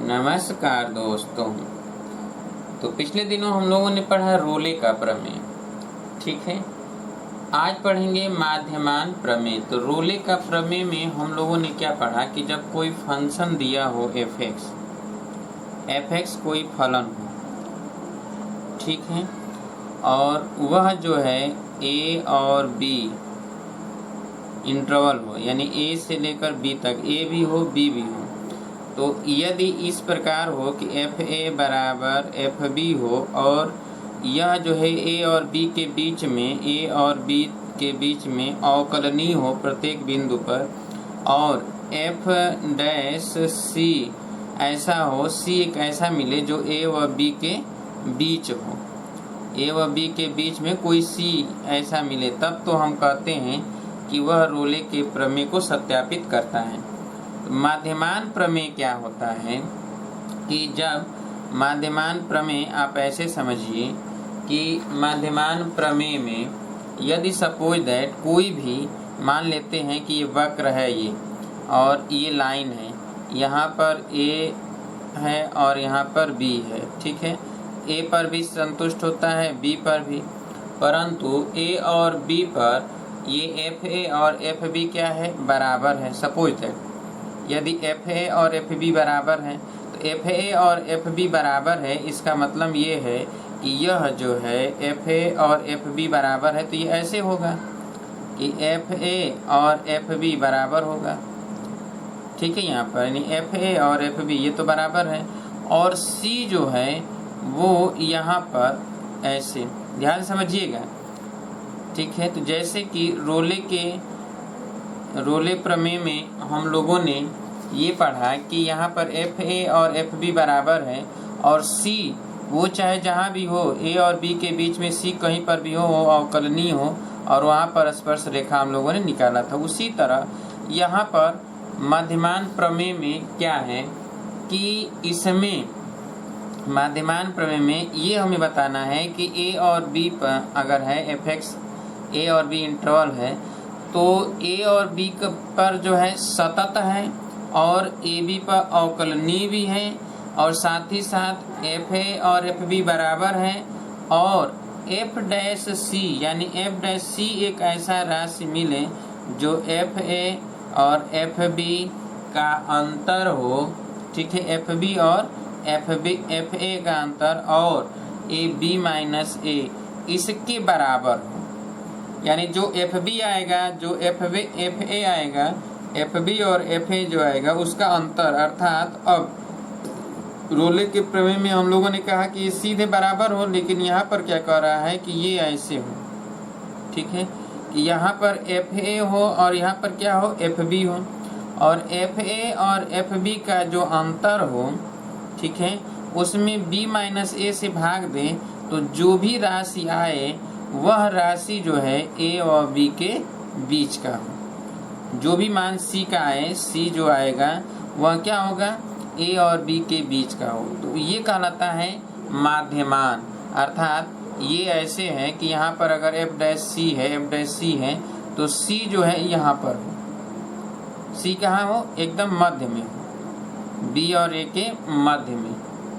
नमस्कार दोस्तों। तो पिछले दिनों हम लोगों ने पढ़ा रोले का प्रमेय, ठीक है। आज पढ़ेंगे माध्यमान प्रमेय। तो रोले का प्रमेय में हम लोगों ने क्या पढ़ा कि जब कोई फंक्शन दिया हो f(x) कोई फलन हो, ठीक है, और वह जो है a और b इंटरवल हो, यानी a से लेकर b तक, a भी हो b भी हो, तो यदि इस प्रकार हो कि fa बराबर fb हो और यह जो है a और b के बीच में, a और b के बीच में अवकलनीय हो प्रत्येक बिंदु पर, और f डैश c ऐसा हो, c एक ऐसा मिले जो a व b के बीच हो, a व b के बीच में कोई c ऐसा मिले, तब तो हम कहते हैं कि वह रोले के प्रमेय को सत्यापित करता है। माध्यमान प्रमेय क्या होता है कि जब माध्यमान प्रमेय, आप ऐसे समझिए कि माध्यमान प्रमेय में यदि सपोज दैट कोई भी मान लेते हैं कि ये वक्र है ये और ये लाइन है, यहाँ पर a है और यहाँ पर b है, ठीक है। a पर भी संतुष्ट होता है, b पर भी, परंतु a और b पर ये fa और fb क्या है, बराबर है। सपोज दैट यदि fa और fb बराबर है, तो fa और fb बराबर है, इसका मतलब ये है कि यह जो है fa और fb बराबर है, तो ये ऐसे होगा कि fa और fb बराबर होगा, ठीक है। यहाँ पर यानी fa और fb ये तो बराबर है, और c जो है वो यहाँ पर ऐसे, ध्यान समझिएगा, ठीक है। तो जैसे कि रोले प्रमेय में हम लोगों ने ये पढ़ा कि यहाँ पर fa और fb बराबर है, और c वो चाहे जहाँ भी हो, a और b के बीच में c कहीं पर भी हो, अवकलनीय हो, और वहाँ पर स्पर्श रेखा हम लोगों ने निकाला था। उसी तरह यहाँ पर माध्यमान प्रमेय में क्या है कि इसमें माध्यमान प्रमेय में ये हमें बताना है कि a और b पर अगर है f(x), a और b इंटरवल है, तो a और b पर जो है सतत है और ab पर अवकलनीय भी है, और साथ ही साथ fa और fb बराबर है, और f डैश c यानी f डैश c एक ऐसा राशि मिले जो fa और fb का अंतर हो, ठीक है, fb और fa का अंतर और ab माइनस a इसके बराबर हो, यानी जो fb आएगा, जो fa आएगा, fb और fa जो आएगा उसका अंतर, अर्थात अब रोले के प्रमेय में हम लोगों ने कहा कि ये सीधे बराबर हो, लेकिन यहाँ पर क्या कह रहा है कि ये ऐसे हो, ठीक है, कि यहाँ पर fa हो और यहाँ पर क्या हो, fb हो, और fa और fb का जो अंतर हो, ठीक है, उसमें b माइनस a से भाग दें, तो जो भी राशि आए वह राशि जो है a और b के बीच का हो। जो भी मान c का आए, c जो आएगा वह क्या होगा, a और b के बीच का हो, तो ये कहलाता है माध्यमान। अर्थात ये ऐसे है कि यहाँ पर अगर f डैश c है, तो c जो है यहाँ पर हो, c कहाँ हो, एकदम मध्य में हो, b और a के मध्य में,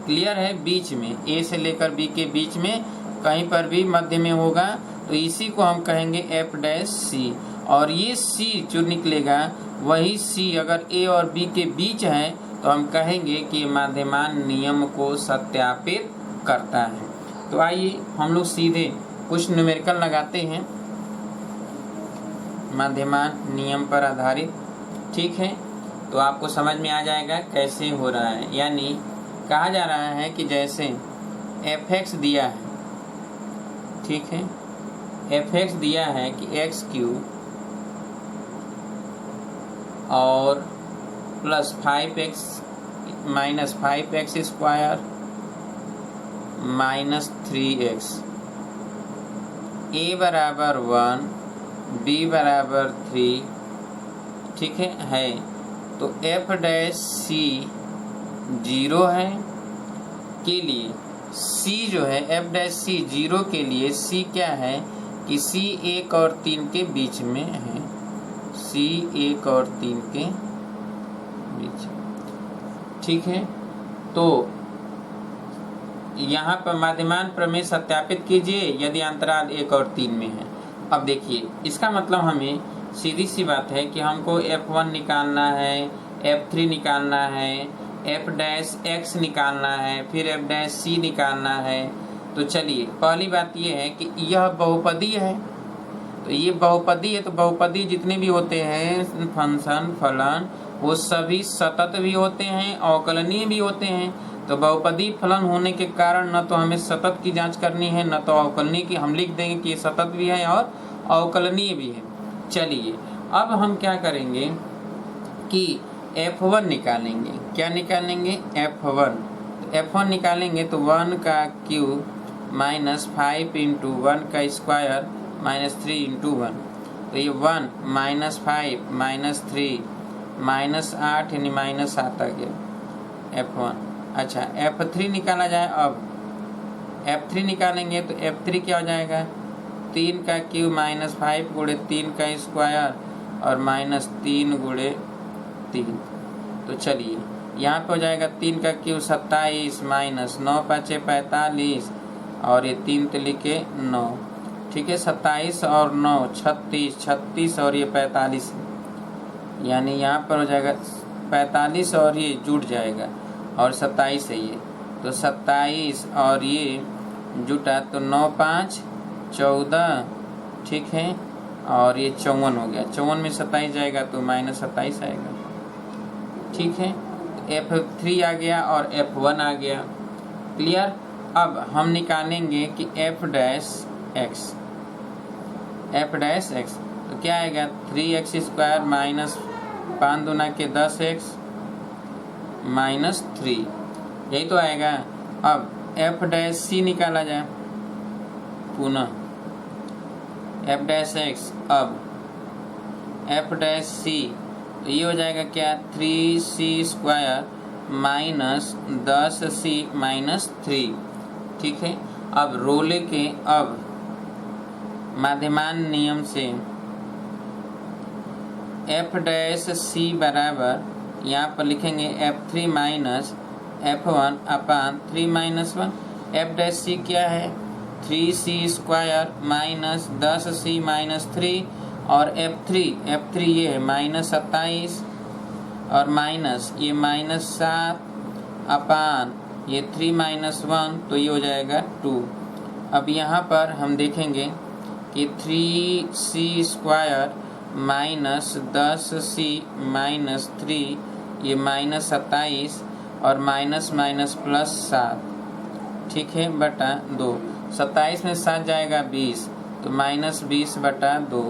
क्लियर है, बीच में, a से लेकर b के बीच में कहीं पर भी मध्य में होगा, तो इसी को हम कहेंगे f डैश c, और ये c जो निकलेगा वही c अगर a और b के बीच है तो हम कहेंगे कि माध्यमान नियम को सत्यापित करता है। तो आइए हम लोग सीधे कुछ न्यूमेरिकल लगाते हैं माध्यमान नियम पर आधारित, ठीक है। तो आपको समझ में आ जाएगा कैसे हो रहा है। यानी कहा जा रहा है कि जैसे f(x) दिया है, ठीक है, f(x) दिया है कि x³ और plus 5x minus 5x square minus 3x, a बराबर 1, b बराबर 3, ठीक है, तो f डैश c 0 है के लिए, c जो है f डैश c 0 के लिए c क्या है कि c 1 और 3 के बीच में है, c 1 और 3 के बीच, ठीक है। तो यहाँ पर माध्यमान प्रमेय सत्यापित कीजिए यदि अंतराल 1 और 3 में है। अब देखिए इसका मतलब हमें सीधी सी बात है कि हमको F1 निकालना है, F3 निकालना है, F' निकालना है, फिर F' निकालना है। तो चलिए पहली बात यह है कि यह बहुपदीय है, तो ये बहुपदी है, तो बहुपदी जितने भी होते हैं फंक्शन फलन वो सभी सतत भी होते हैं, अवकलनीय भी होते हैं। तो बहुपदी फलन होने के कारण न तो हमें सतत की जांच करनी है न तो अवकलनीय की, हम लिख देंगे कि ये सतत भी है और अवकलनीय भी है। चलिए अब हम क्या करेंगे कि F1 निकालेंगे। क्या निकालेंगे? F1। तो F1 निकालेंगे तो 1 का क्यूब माइनस 5 इंटू 1 का स्क्वायर माइनस 3 इंटू 1। तो ये 1 माइनस 5 माइनस 3 माइनस 8 यानी माइनस 7 आ गया F1। अच्छा F3 निकाला जाए। अब F3 निकालेंगे तो F3 क्या हो जाएगा? 3 का क्यूब माइनस 5 गुणे 3 का स्क्वायर और माइनस 3 गुणे 3। तो चलिए यहाँ पे हो जाएगा 3 का क्यूब 27 माइनस 9 5 45 और ये 3 तो लिखे 9। ठीक है, 27 और 9 36, 36 और ये 45, यानी यहाँ पर हो जाएगा 45 और ये जुट जाएगा और 27 है ये। तो 27 और ये जुटा तो 9 5 14, ठीक है, और ये 54 हो गया। 54 में 27 जाएगा तो माइनस 27 आएगा। ठीक है, F3 आ गया और F1 आ गया। क्लियर। अब हम निकालेंगे कि F' x, तो क्या आएगा? 3x स्क्वायर माइनस 5 दूना के 10x माइनस 3, यही तो आएगा। अब F' निकाला जाए पुनः F' अब F' तो ये हो जाएगा क्या? 3c square minus 10c minus 3। ठीक है, अब रोले के अब माध्यमान नियम से F' बराबर यहाँ पर लिखेंगे F3 माइनस F1 अपान 3 माइनस 1। F' क्या है? 3c square minus 10c minus 3 और F3 ये है माइनस 27 और माइनस ये माइनस 7 अपान ये 3 माइनस 1, तो ये हो जाएगा 2। अब यहाँ पर हम देखेंगे कि 3c square minus 10c minus 3 ये माइनस 27 और माइनस माइनस प्लस 7, ठीक है, बटा 2। 27 में 7 जाएगा 20, तो माइनस 20 बटा 2।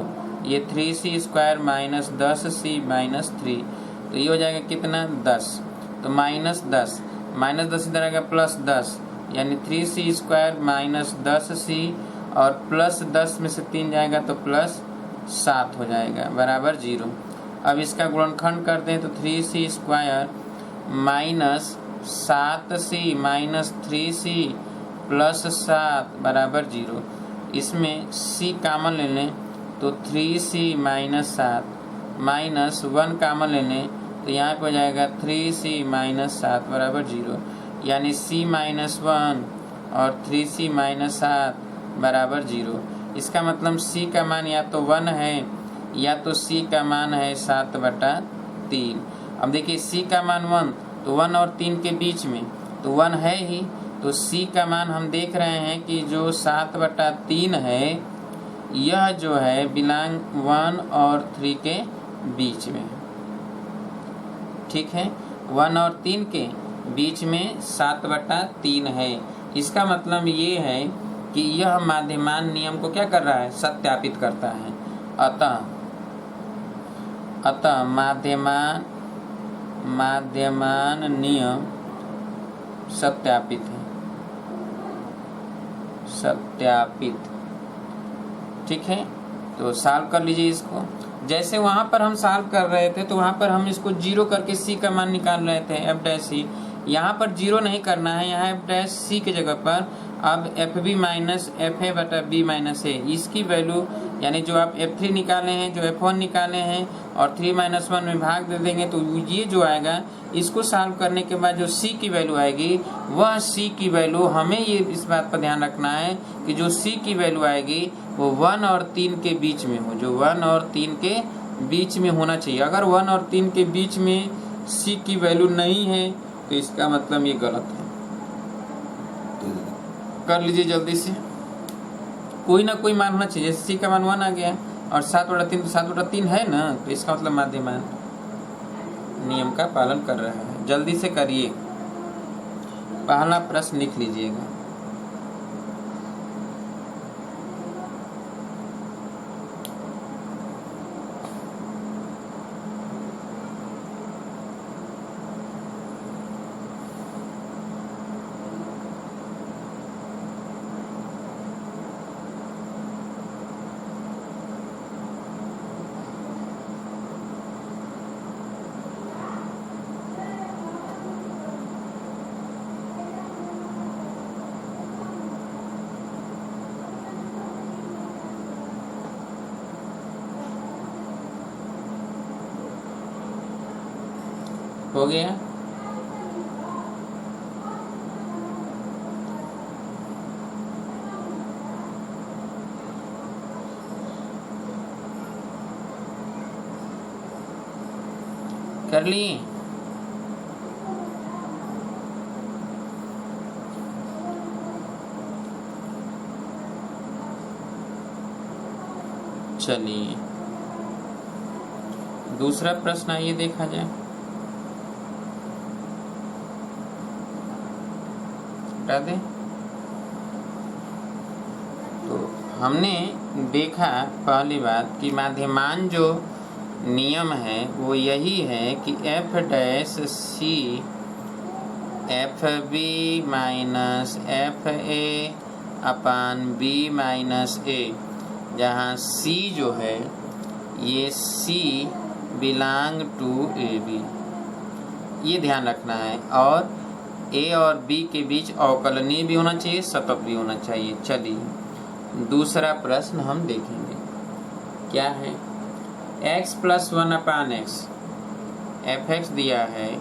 ये 3c square minus 10c minus 3, तो ये हो जाएगा कितना? 10। तो माइनस 10 इधर आएगा प्लस 10, यानी 3c स्क्वायर माइनस 10c और प्लस 10 में से 3 जाएगा तो प्लस 7 हो जाएगा बराबर 0। अब इसका गुणनखंड कर दें तो 3c square minus 7c minus 3c plus 7 बराबर 0। इसमें c कामन ले लें तो 3c माइनस 7 माइनस 1 कामन ले लें तो यहाँ पे हो जाएगा 3c माइनस 7 बराबर 0, यानी c माइनस 1 और 3c माइनस 7 बराबर 0। इसका मतलब c का मान या तो 1 है या तो c का मान है 7/3। अब देखिए c का मान 1, तो 1 और 3 के बीच में तो 1 है ही, तो c का मान हम देख रहे हैं कि जो 7/3 है यह जो है बिलोंग 1 और 3 के बीच में। ठीक है, 1 और 3 के बीच में 7/3 है। इसका मतलब ये है कि यह माध्यमान नियम को क्या कर रहा है? सत्यापित करता है। अतः माध्यमान नियम सत्यापित है, सत्यापित। ठीक है, तो सॉल्व कर लीजिए इसको। जैसे वहाँ पर हम सॉल्व कर रहे थे तो वहाँ पर हम इसको 0 करके c का मान निकाल रहे थे F'। यहाँ पर 0 नहीं करना है, यहाँ F' के जगह पर अब F B minus F A बटा बी माइनस ए, इसकी वैल्यू यानी जो आप F3 निकाले हैं, जो F1 निकाले हैं और 3-1 में भाग दे देंगे तो ये जो आएगा, इसको सॉल्व करने के बाद जो C की वैल्यू आएगी, वह C की वैल्यू हमें ये इस बात पर ध्यान रखना है कि जो C की वैल्यू आएगी वो 1 और 3 के बीच में हो, जो 1 और 3 के बीच में होना चाहिए। अगर 1 और 3 के बीच में C की वैल्यू नहीं है तो इसका मतलब ये गलत है। कर लीजिए जल्दी से, कोई ना कोई मान होना चाहिए। जैसे C का मान 1 आ गया और 7/3 तो 7/3 है ना, तो इसका मतलब माध्यमान नियम का पालन कर रहा है। जल्दी से करिए, पहला प्रश्न लिख लीजिएगा। हो गया? कर ली? चलिए दूसरा प्रश्न आइए देखा जाए। हटा दें। तो हमने देखा पहली बात कि माध्यमान जो नियम है वो यही है कि F dash C F B minus F A upon B minus A, जहाँ सी जो है ये C belong to A B, ये ध्यान रखना है। और ए और बी के बीच अवकलनीय भी होना चाहिए, सतत भी होना चाहिए। चलिए दूसरा प्रश्न हम देखेंगे क्या है। x + 1/x, एफ एक्स दिया है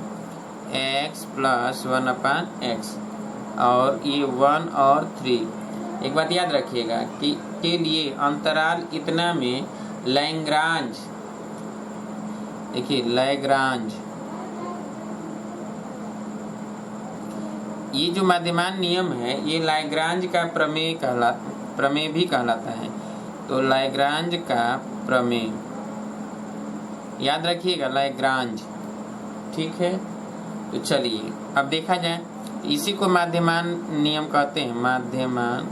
x + 1/x और ये 1 और 3। एक बात याद रखिएगा कि के लिए अंतराल इतना में लैग्रांज, देखिए लैग्रांज, ये जो माध्यमान नियम है ये लैग्रांज का प्रमेय भी कहलाता है। तो लैग्रांज का प्रमेय याद रखिएगा, लैग्रांज, ठीक है। तो चलिए अब देखा जाए, इसी को माध्यमान नियम कहते हैं, माध्यमान।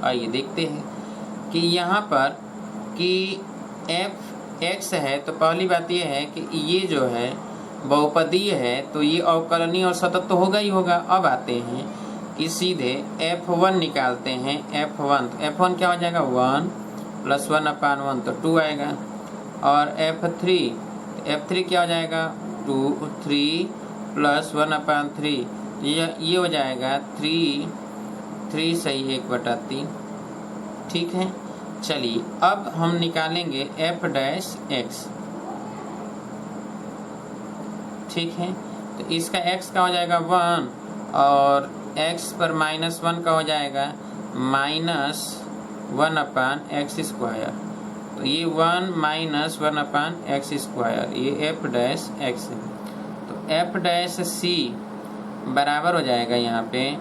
आइए देखते हैं कि यहाँ पर कि एफ एक्स है, तो पहली बात यह है कि ये जो है बहुपदीय है, तो ये अवकलनीय और सतत तो होगा ही होगा। अब आते हैं कि सीधे F1 निकालते हैं। F1 तो F1 क्या हो जाएगा, 1 + 1/1 तो 2 आएगा। और F3 क्या हो जाएगा, 2 3 + 1/3, ये हो जाएगा 3 सही 1/3, ठीक है। चलिए अब हम निकालेंगे F डैश एक्स, ठीक है। तो इसका x का हो जाएगा 1 और x पर -1 का हो जाएगा -1/x²। तो ये 1 - 1/x², ये f डैश एक्स है। तो f डैश सी बराबर हो जाएगा यहाँ पे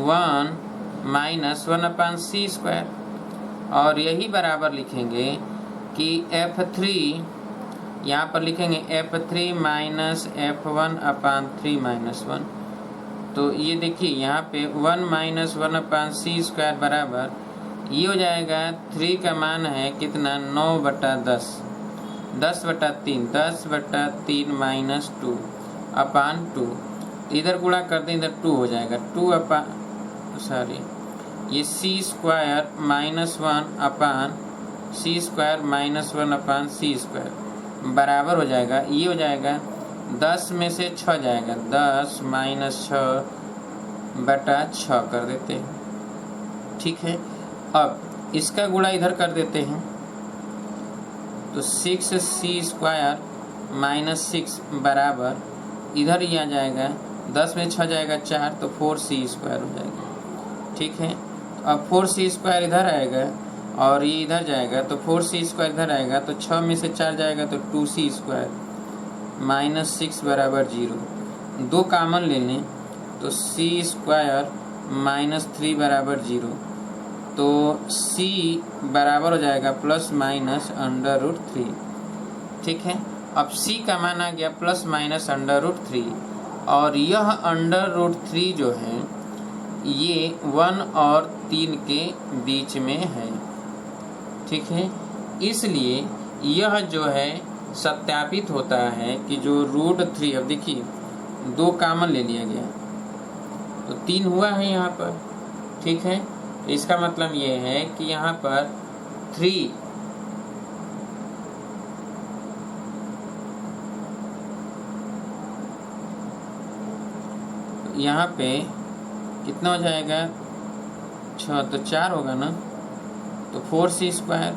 1 - 1/c²। और यही बराबर लिखेंगे कि F3 यहाँ पर लिखेंगे F3 - F1/3 - 1। तो ये देखिए यहाँ पे 1 - 1/c² बराबर ये हो जाएगा 3 का मान है कितना, 9/10, 10/3, 10/3 - 2/2। इधर गुणा कर दें, इधर 2 हो जाएगा, ये c² - 1/c² बराबर हो जाएगा, ये हो जाएगा 10 में से 6 जाएगा, 10 - 6 बटा 6 कर देते हैं। ठीक है, अब इसका गुणा इधर कर देते हैं तो 6c² माइनस 6 बराबर इधर ही आ जाएगा, 10 में 6 जाएगा 4 तो 4c² हो जाएगा। ठीक है, अब 4c² इधर आएगा और ये इधर जाएगा तो 4c² इधर आएगा तो 6 में से 4 जाएगा तो 2c² माइनस 6 बराबर 0। 2 कामन ले लें तो c² माइनस 3 बराबर 0, तो c बराबर हो जाएगा प्लस माइनस √3। ठीक है, अब c का मान आ गया प्लस माइनस √3 और यह √3 जो है ये 1 और 3 के बीच में है। ठीक है, इसलिए यह जो है सत्यापित होता है कि जो √3, अब देखिए 2 कामन ले लिया गया तो 3 हुआ है यहाँ पर। ठीक है, इसका मतलब ये है कि यहाँ पर 3 यहाँ पे कितना हो जाएगा 6 तो 4 होगा ना, तो 4c²।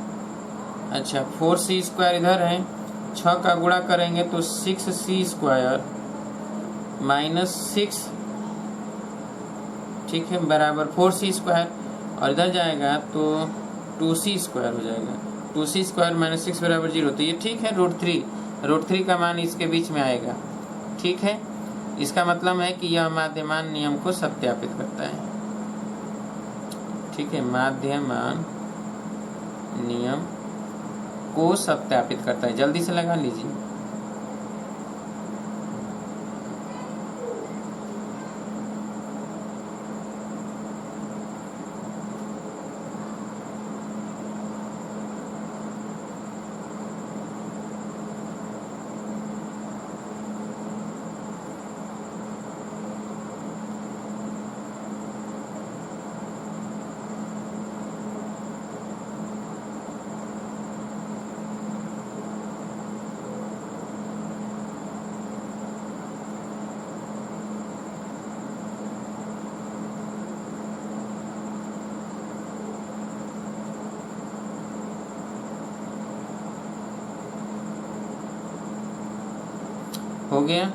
अच्छा 4c² इधर है, 6 का गुणा करेंगे तो 6c² माइनस 6, ठीक है, बराबर 4c² और इधर जाएगा तो 2c² हो जाएगा। 2c² माइनस 6 बराबर 0, तो ये ठीक है √3 का मान इसके बीच में आएगा। ठीक है, इसका मतलब है कि यह माध्यमान नियम को सत्यापित करता है। ठीक है, माध्यमान नियम को सत्यापित करता है। जल्दी से लगा लीजिए। हो गया।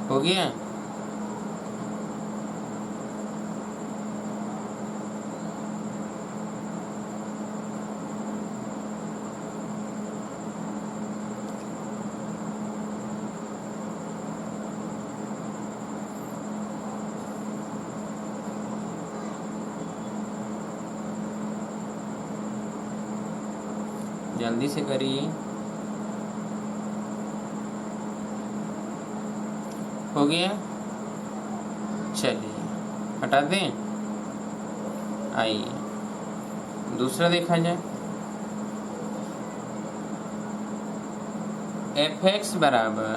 हो गया। जल्दी से करिए। हो गया, चलिए हटा दें। आइए दूसरा देखा जाए। f(x) बराबर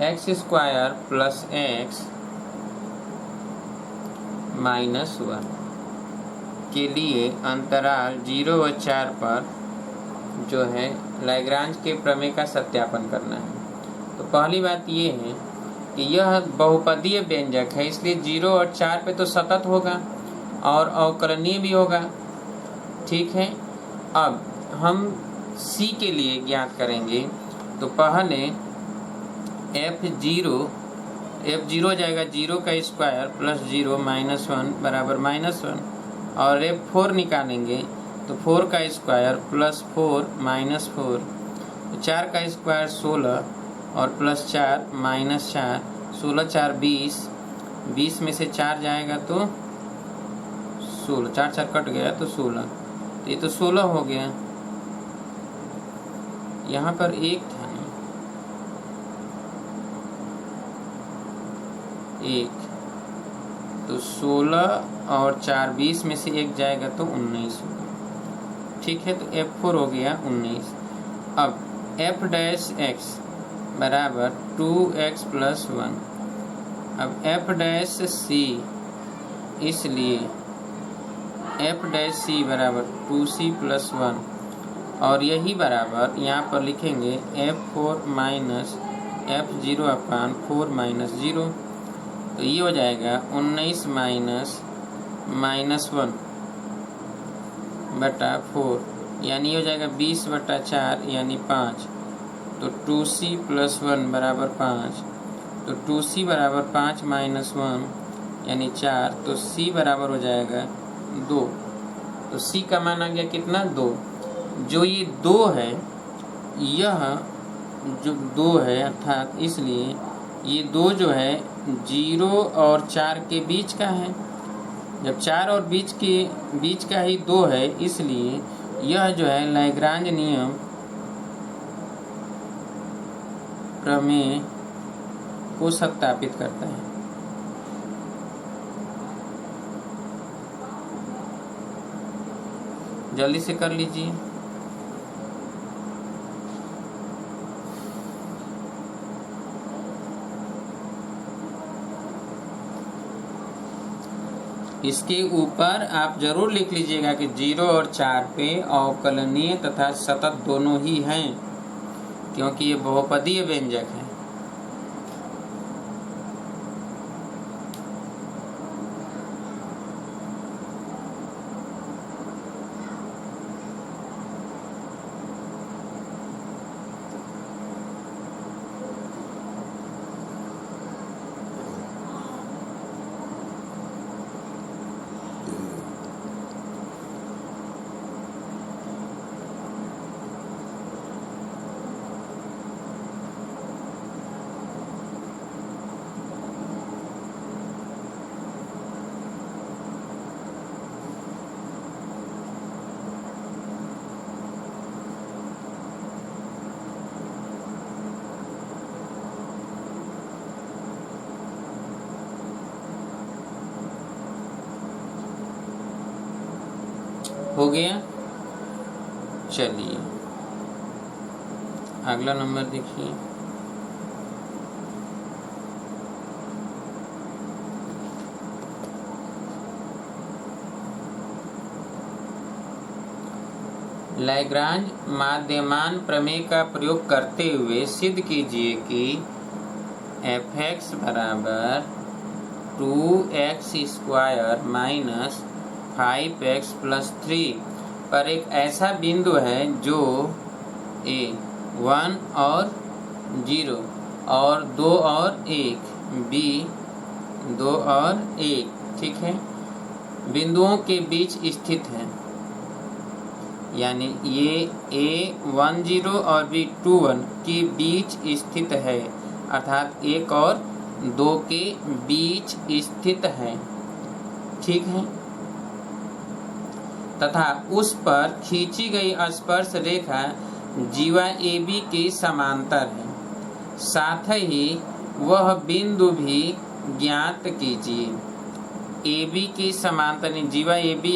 x² प्लस x माइनस 1 के लिए अंतराल 0 व 4 पर जो है लैग्रांज के प्रमेय का सत्यापन करना है। तो पहली बात ये है कि यह बहुपदीय व्यंजक है, इसलिए 0 और 4 पे तो सतत होगा और अवकलनीय भी होगा। ठीक है, अब हम c के लिए ज्ञात करेंगे तो पहले f0 हो जाएगा 0 का स्क्वायर प्लस 0 माइनस 1 बराबर -1 और f4 निकालेंगे तो 4 का स्क्वायर प्लस 4 माइनस 4, 4 का स्क्वायर 16 और प्लस 4 माइनस 4, 16 4 20, 20 में से 4 जाएगा तो 16, 4 4 कट गया तो 16, तो ये तो 16 हो गया। यहाँ पर 1 था ना, 1 तो 16 और 4 20 में से एक जाएगा तो 19 होगा। ठीक है, तो F4 हो गया 19। अब f डैश x बराबर 2x प्लस 1। अब f डैश c, इसलिए f डैश c बराबर 2c प्लस 1, और यही बराबर यहाँ पर लिखेंगे F4 माइनस F0 अपान 4 माइनस 0। तो ये हो जाएगा 19 माइनस 1 बटा 4, यानी ये हो जाएगा 20 बटा 4 यानी 5। तो 2c प्लस 1 बराबर 5। तो 2c बराबर 5 माइनस 1 यानी 4। तो c बराबर हो जाएगा 2। तो c का मान आ गया कितना? 2। जो ये 2 है, यह जो 2 है अर्थात इसलिए ये 2 जो है 0 और 4 के बीच का है। जब 4 और बीच का ही 2 है, इसलिए यह जो है लैग्रांज नियम प्रमेय को सत्यापित करता है। जल्दी से कर लीजिए। इसके ऊपर आप जरूर लिख लीजिएगा कि 0 और 4 पे अवकलनीय तथा सतत दोनों ही हैं, क्योंकि ये बहुपदीय व्यंजक है। हो गया। चलिए अगला नंबर देखिए। लैग्रांज माध्यमान प्रमेय का प्रयोग करते हुए सिद्ध कीजिए कि f(x) बराबर 2x square minus 5x plus 3 पर एक ऐसा बिंदु है जो a 1 और 0 और 2 और 1 b 2 और 1, ठीक है, बिंदुओं के बीच स्थित है। यानी ये a 1 0 और b 2 1 के बीच स्थित है, अर्थात 1 और 2 के बीच स्थित है, ठीक है, तथा उस पर खींची गई स्पर्श रेखा जीवा AB के समांतर है। साथ ही वह बिंदु भी ज्ञात कीजिए। AB के समांतर, जीवा AB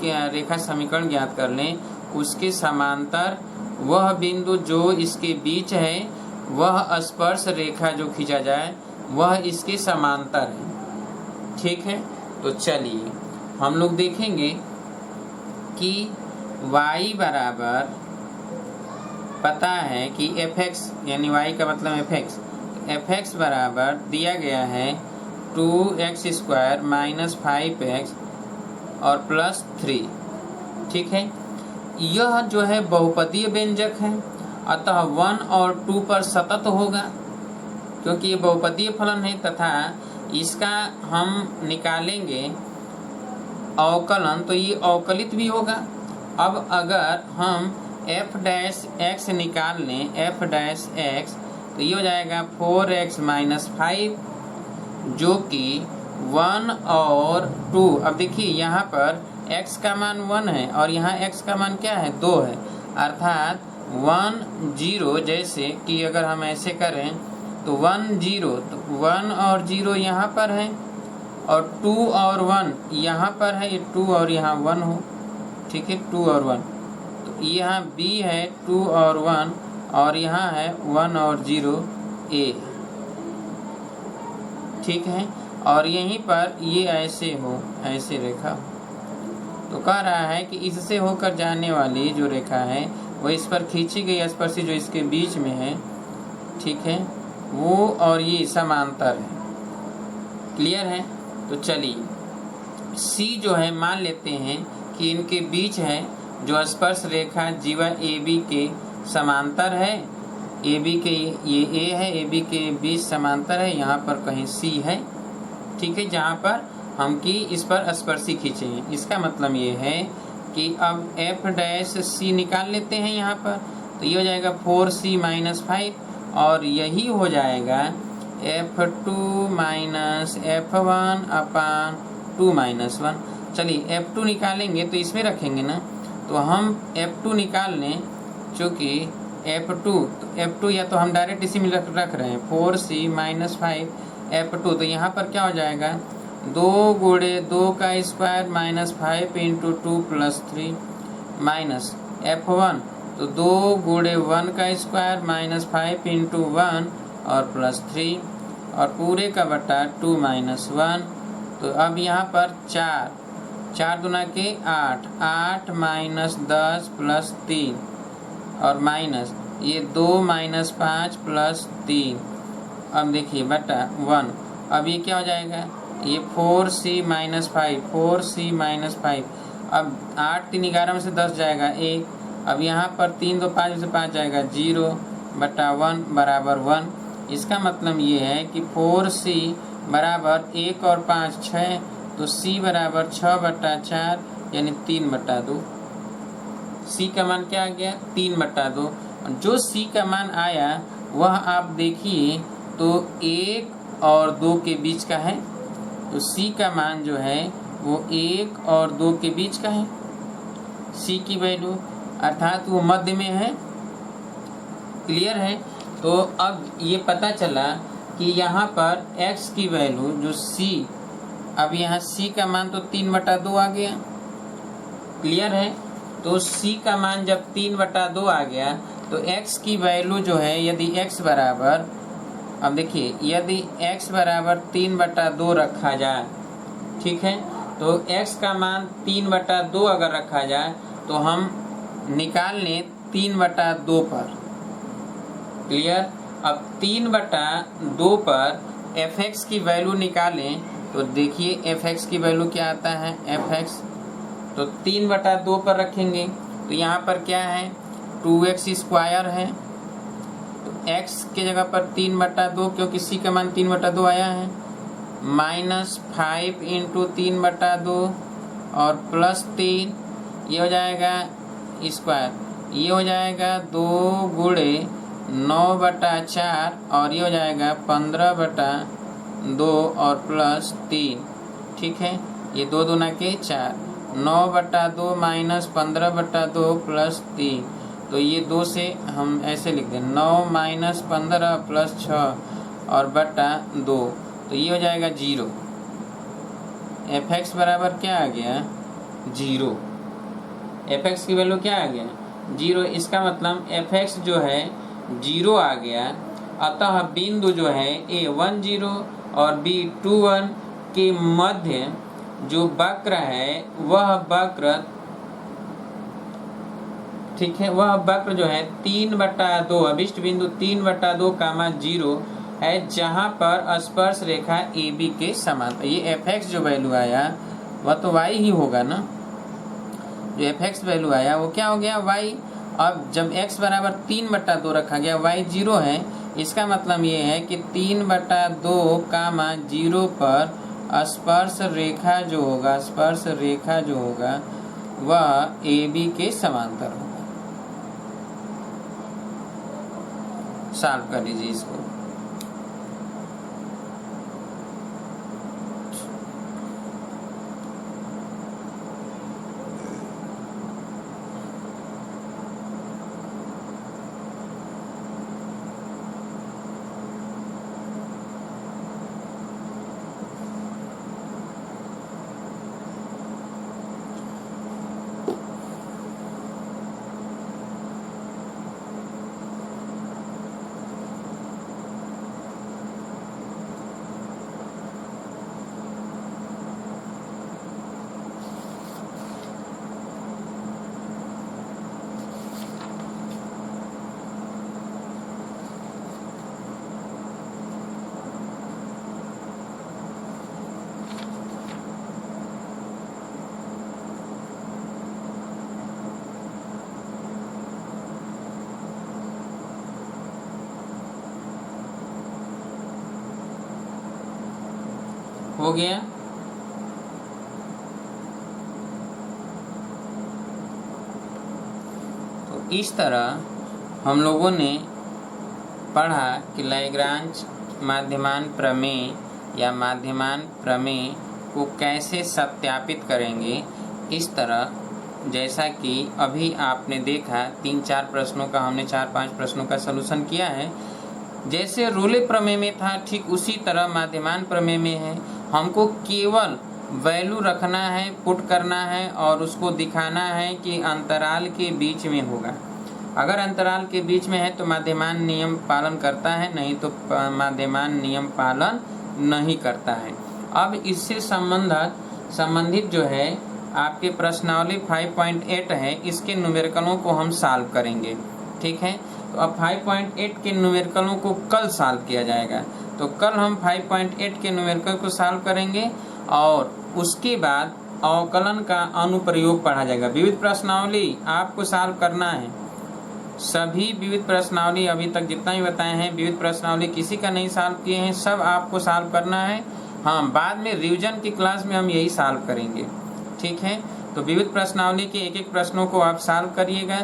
के रेखा समीकरण ज्ञात कर लें, उसके समांतर वह बिंदु जो इसके बीच है, वह स्पर्श रेखा जो खींचा जाए वह इसके समांतर है, ठीक है। तो चलिए हम लोग देखेंगे कि y बराबर पता है कि fx, यानी y का मतलब fx बराबर दिया गया है 2x स्क्वायर माइनस 5x और प्लस 3, ठीक है। यह जो है बहुपदीय व्यंजक है, अतः 1 और 2 पर सतत होगा, क्योंकि ये बहुपदीय फलन है, तथा इसका हम निकालेंगे अवकलन तो ये अवकलित भी होगा। अब अगर हम f डैश x निकाल लें, f डैश x, तो ये हो जाएगा 4x माइनस 5, जो कि 1 और 2। अब देखिए यहाँ पर x का मान 1 है और यहाँ x का मान क्या है? 2 है, अर्थात 1 0, जैसे कि अगर हम ऐसे करें तो 1 0, तो 1 और 0 यहाँ पर है, और 2 और 1 यहाँ पर है, ये 2 और यहाँ 1 हो, ठीक है, 2 और 1, तो यहाँ B है 2 और 1, और यहाँ है 1 और 0 A, ठीक है। और यहीं पर ये ऐसे हो, ऐसे रेखा, तो कह रहा है कि इससे होकर जाने वाली जो रेखा है वो इस पर खींची गई स्पर्शी जो इसके बीच में है, ठीक है, वो और ये समांतर है। क्लियर है? तो चलिए C जो है मान लेते हैं कि इनके बीच है जो स्पर्श रेखा जीवा AB के समांतर है, AB के ये A है, AB के बीच समांतर है, यहाँ पर कहीं C है, ठीक है, जहाँ पर हम की इस पर स्पर्शी खींचे हैं। इसका मतलब ये है कि अब F डैश C निकाल लेते हैं यहाँ पर, तो ये हो जाएगा 4C - 5, और यही हो जाएगा F2 - F1 अपान 2 - 1। चलिए F2 निकालेंगे तो इसमें रखेंगे ना, तो हम F2 निकाल लें, चूँकि F2 या तो हम डायरेक्ट इसी में रख रहे हैं 4C - 5 F2, तो यहाँ पर क्या हो जाएगा 2 गुणे 2 का स्क्वायर - 5 × 2 + 3 माइनस F1, तो 2 गुणे 1 का स्क्वायर - 5 × 1 और +3, और पूरे का बटा 2 - 1। तो अब यहाँ पर 4 दूना के 8 - 10 + 3 और माइनस ये 2 - 5 + 3, अब देखिए बटा 1। अब ये क्या हो जाएगा, ये 4C - 5, 4C - 5, अब 8 3 11 में से 10 जाएगा 1, अब यहाँ पर 3 2 5 में से 5 जाएगा 0 बटा 1 बराबर 1। इसका मतलब ये है कि 4C बराबर 1 और 5 6, तो C बराबर 6 बटा 4 यानी 3 बटा 2। C का मान क्या आ गया 3 बटा 2। जो C का मान आया वह आप देखिए तो 1 और 2 के बीच का है, तो C का मान जो है वो 1 और 2 के बीच का है, C की वैल्यू, अर्थात वो मध्य में है। क्लियर है? तो अब ये पता चला कि यहाँ पर x की वैल्यू जो C, अब यहाँ C का मान तो 3 बटा 2 आ गया। क्लियर है? तो C का मान जब 3 बटा 2 आ गया तो x की वैल्यू जो है, यदि x बराबर, अब देखिए यदि x बराबर 3 बटा 2 रखा जाए, ठीक है, तो x का मान 3 बटा 2 अगर रखा जाए तो हम निकाल लें 3 बटा 2 पर। क्लियर? अब 3 बटा 2 पर fx की वैल्यू निकालें तो देखिए fx की वैल्यू क्या आता है, fx तो 3 बटा 2 पर रखेंगे तो यहाँ पर क्या है 2x स्क्वायर है, तो x के जगह पर 3 बटा 2, क्योंकि c का मान 3 बटा 2 आया है, -5 × 3 बटा 2 और +3, ये हो जाएगा स्क्वायर, ये हो जाएगा 2 गुणे 9 बटा 4 और ये हो जाएगा 15 बटा 2 और +3, ठीक है, ये 2 दूना के 4, 9 बटा 2 माइनस 15 बटा 2 +3, तो ये 2 से हम ऐसे लिख दें 9 - 15 + 6 और बटा 2, तो ये हो जाएगा 0। fx बराबर क्या आ गया 0, fx की वैल्यू क्या आ गया 0। इसका मतलब fx जो है 0 आ गया। अतः बिंदु जो है A10 और B21 के मध्य जो वक्र है वह वक्र, ठीक है, वह वक्र जो है 3 बटा 2, अभिष्ट बिंदु 3 बटा 2 कामा 0 है, जहां पर स्पर्श रेखा AB के समांतर। ये fx जो वैल्यू आया वह तो y ही होगा ना, जो fx वैल्यू आया वो क्या हो गया y। अब जब x बराबर 3 बटा 2 रखा गया, y 0 है, इसका मतलब ये है कि 3 बटा 2 कामा 0 पर स्पर्श रेखा जो होगा, स्पर्श रेखा जो होगा वह AB के समांतर होगा। सॉल्व कर लीजिए इसको। हो गया। तो इस तरह हम लोगों ने पढ़ा कि लैग्रांज माध्यमान प्रमेय या माध्यमान प्रमेय को कैसे सत्यापित करेंगे। इस तरह जैसा कि अभी आपने देखा 3-4 प्रश्नों का हमने 4-5 प्रश्नों का सलूशन किया है। जैसे रोले प्रमेय में था ठीक उसी तरह माध्यमान प्रमेय में है। हमको केवल वैल्यू रखना है, पुट करना है और उसको दिखाना है कि अंतराल के बीच में होगा। अगर अंतराल के बीच में है तो माध्यमान नियम पालन करता है, नहीं तो माध्यमान नियम पालन नहीं करता है। अब इससे संबंधित जो है आपके प्रश्नावली 5.8 है, इसके न्यूमेरिकलों को हम सॉल्व करेंगे। ठीक है, तो अब 5.8 के न्यूमेरिकलों को कल सॉल्व किया जाएगा। तो कल हम 5.8 के न्यूमेरिकल को सॉल्व करेंगे और उसके बाद अवकलन का अनुप्रयोग पढ़ा जाएगा। विविध प्रश्नावली आपको सॉल्व करना है। सभी विविध प्रश्नावली अभी तक जितना भी बताए हैं, विविध प्रश्नावली किसी का नहीं सॉल्व किए हैं, सब आपको सॉल्व करना है। हाँ, बाद में रिवीजन की क्लास में हम यही सॉल्व करेंगे। ठीक है, तो विविध प्रश्नावली के एक एक प्रश्नों को आप सॉल्व करिएगा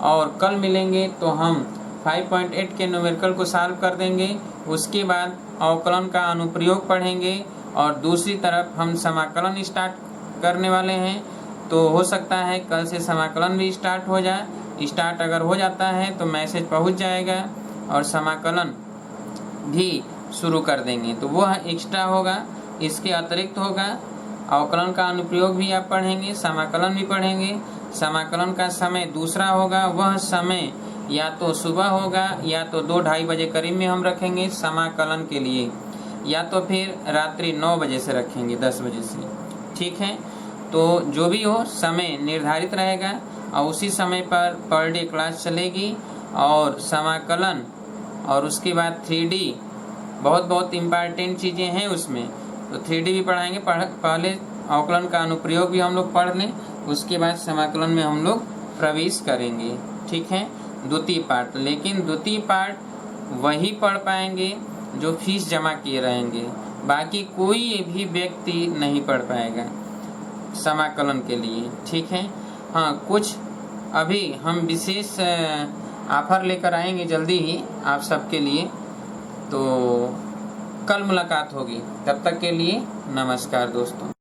और कल मिलेंगे तो हम 5.8 के न्यूमेरिकल को सॉल्व कर देंगे। उसके बाद अवकलन का अनुप्रयोग पढ़ेंगे और दूसरी तरफ हम समाकलन स्टार्ट करने वाले हैं। तो हो सकता है कल से समाकलन भी स्टार्ट हो जाए। स्टार्ट अगर हो जाता है तो मैसेज पहुंच जाएगा और समाकलन भी शुरू कर देंगे, तो वह एक्स्ट्रा होगा। इसके अतिरिक्त होगा अवकलन का अनुप्रयोग भी आप पढ़ेंगे, समाकलन भी पढ़ेंगे। समाकलन का समय दूसरा होगा, वह समय या तो सुबह होगा या तो 2-2:30 बजे करीब में हम रखेंगे समाकलन के लिए, या तो फिर रात्रि 9 बजे से रखेंगे, 10 बजे से। ठीक है, तो जो भी हो समय निर्धारित रहेगा और उसी समय पर डे क्लास चलेगी। और समाकलन और उसके बाद 3D बहुत इम्पॉर्टेंट चीज़ें हैं उसमें, तो 3D भी पढ़ाएंगे। पहले अवकलन का अनुप्रयोग भी हम लोग पढ़ लें, उसके बाद समाकलन में हम लोग प्रवेश करेंगे। ठीक है, द्वितीय पार्ट। लेकिन द्वितीय पार्ट वही पढ़ पाएंगे जो फीस जमा किए रहेंगे, बाकी कोई भी व्यक्ति नहीं पढ़ पाएगा समाकलन के लिए। ठीक है, हाँ, कुछ अभी हम विशेष ऑफर लेकर आएंगे जल्दी ही आप सबके लिए, तो कल मुलाकात होगी। तब तक के लिए नमस्कार दोस्तों।